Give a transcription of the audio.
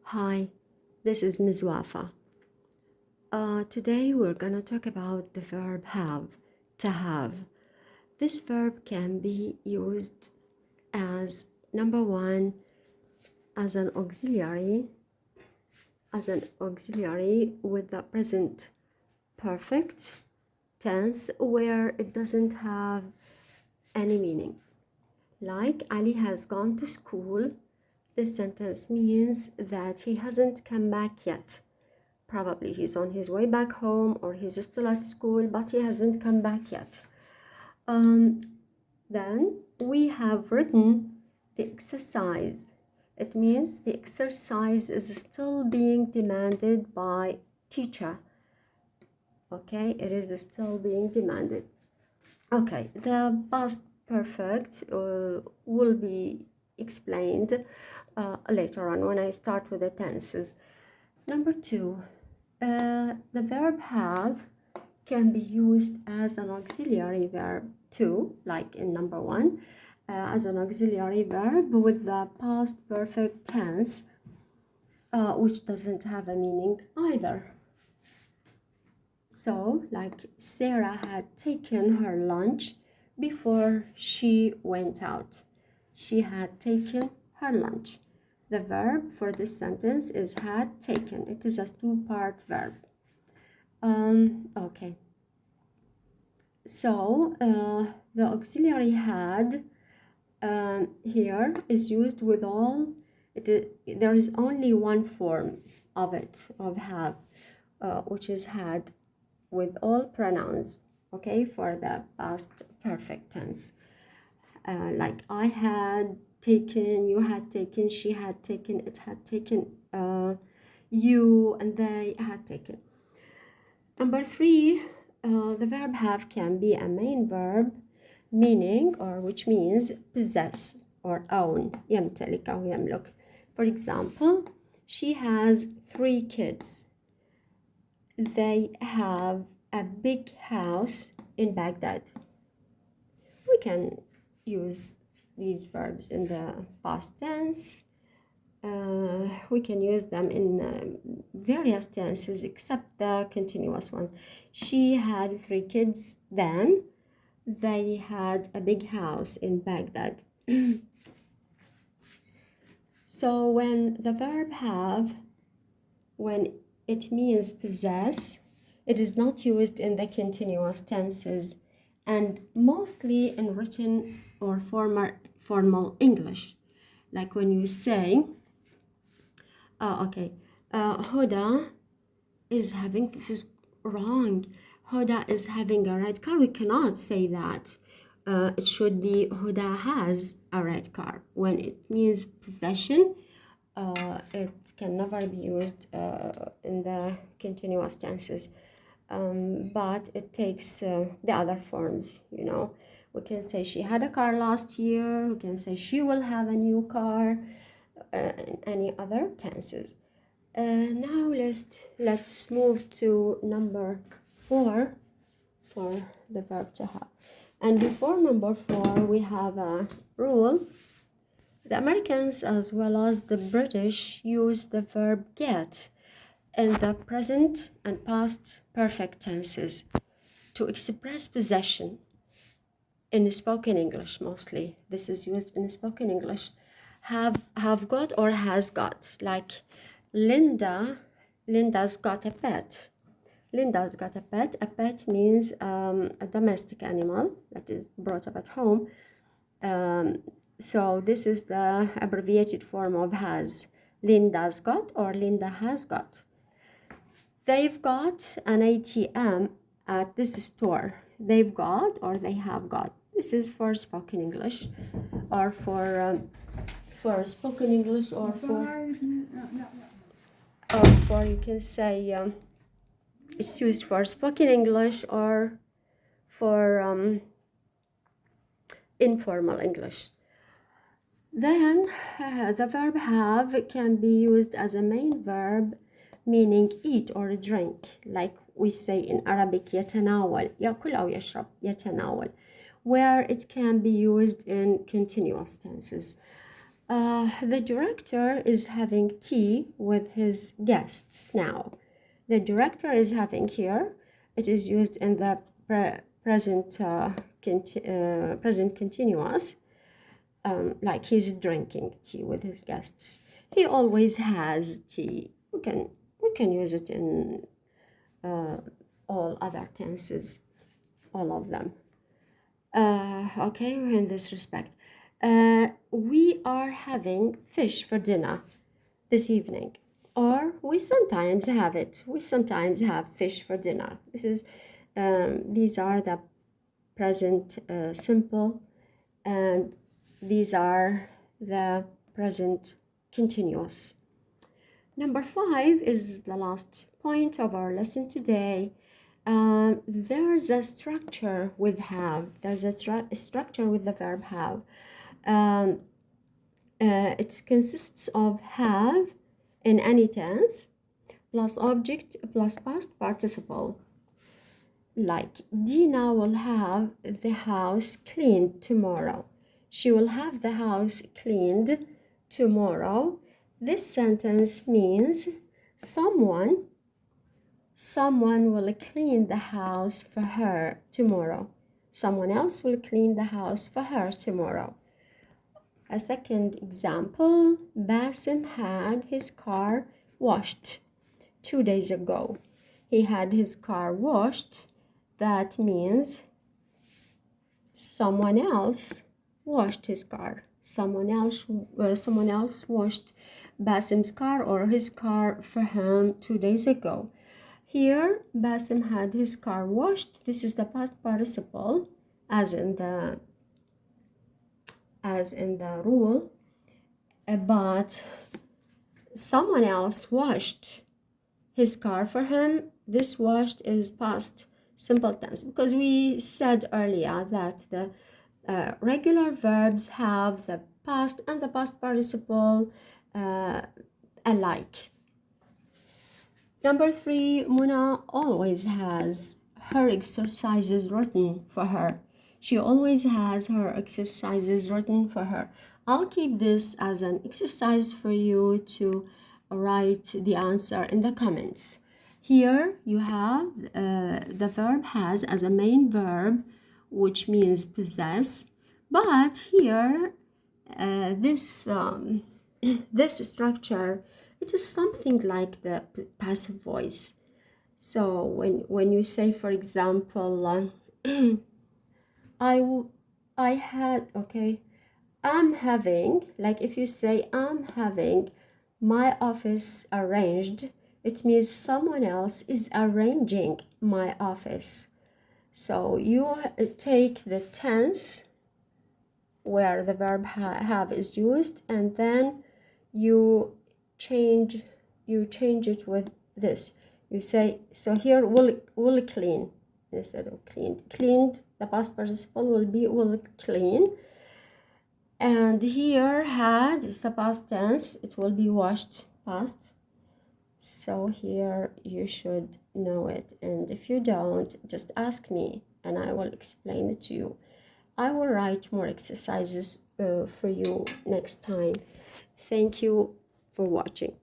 Hi, this is Ms. Wafa. Today we're gonna talk about the verb have, to have. This verb can be used as number one, as an auxiliary with the present perfect tense where it doesn't have any meaning. Like Ali has gone to school. This sentence means that he hasn't come back yet. Probably he's on his way back home or he's still at school, but he hasn't come back yet. Then we have written the exercise. It means the exercise is still being demanded by teacher. Okay, it is still being demanded. Okay, the past perfect will be explained later on when I start with the tenses. Number two, the verb have can be used as an auxiliary verb too, like in number one, as an auxiliary verb with the past perfect tense, which doesn't have a meaning either. So, like Sarah had taken her lunch before she went out. She had taken her lunch. The verb for this sentence is had taken. It is a two-part verb. Okay. So the auxiliary had here is used with all. There is only one form of it, of have, which is had, with all pronouns. Okay, for the past perfect tense. Like I had taken, you had taken, she had taken, it had taken, you and they had taken. Number three, the verb have can be a main verb meaning or which means possess or own. يمتلك أو يملك. For example, she has 3 kids. They have a big house in Baghdad. We can use these verbs in the past tense. We can use them in various tenses except the continuous ones. She had 3 kids then. They had a big house in Baghdad. So when the verb have, when it means possess, it is not used in the continuous tenses and mostly in written or formal English. Like when you say, Huda is having, this is wrong. Huda is having a red car. We cannot say that. It should be Huda has a red car. When it means possession, it can never be used in the continuous tenses. But it takes the other forms, you know. We can say she had a car last year. We can say she will have a new car. In any other tenses. Now let's move to number 4 for the verb to have. And before number 4, we have a rule. The Americans as well as the British use the verb get in the present and past perfect tenses to express possession in spoken English mostly. This is used in spoken English. Have got or has got. Like Linda's got a pet. Linda's got a pet. A pet means a domestic animal that is brought up at home. So this is the abbreviated form of has. Linda's got or Linda has got. They've got an ATM at this store. They've got or they have got. This is for spoken English or for spoken English or for you can say it's used for spoken English or for informal English. Then the verb have can be used as a main verb meaning eat or drink, like we say in Arabic يتناول, يأكل أو يشرب, يتناول, where it can be used in continuous tenses. The director is having tea with his guests now. The director is having here. It is used in the present continuous, like he's drinking tea with his guests. He always has tea. We can use it in all other tenses, all of them. Okay, in this respect. We are having fish for dinner this evening. Or we sometimes have it. We sometimes have fish for dinner. These are the present simple, and these are the present continuous. Number 5 is the last point of our lesson today. There's a structure with have. There's a structure with the verb have. It consists of have in any tense plus object plus past participle. Like Dina will have the house cleaned tomorrow. She will have the house cleaned tomorrow. This sentence means someone will clean the house for her tomorrow. Someone else will clean the house for her tomorrow. A second example, Basim had his car washed 2 days ago. He had his car washed. That means someone else washed his car. Someone else washed Basim's car or his car for him 2 days ago. Here, Basim had his car washed. This is the past participle, as in the rule, but someone else washed his car for him. This washed is past simple tense, because we said earlier that the regular verbs have the past and the past participle alike. Number 3, Muna always has her exercises written for her. She always has her exercises written for her. I'll keep this as an exercise for you to write the answer in the comments. Here you have the verb has as a main verb, which means possess. But here, this structure, it is something like the passive voice. So when you say, for example, I'm having, like if you say I'm having my office arranged, it means someone else is arranging my office. So you take the tense where the verb have is used, and then you change it with this. You say, so here will clean instead of cleaned. Cleaned, the past participle will be will clean. And here had is a past tense, it will be washed past. So here you should know it, and if you don't, just ask me and I will explain it to you. I will write more exercises for you next time. Thank you for watching.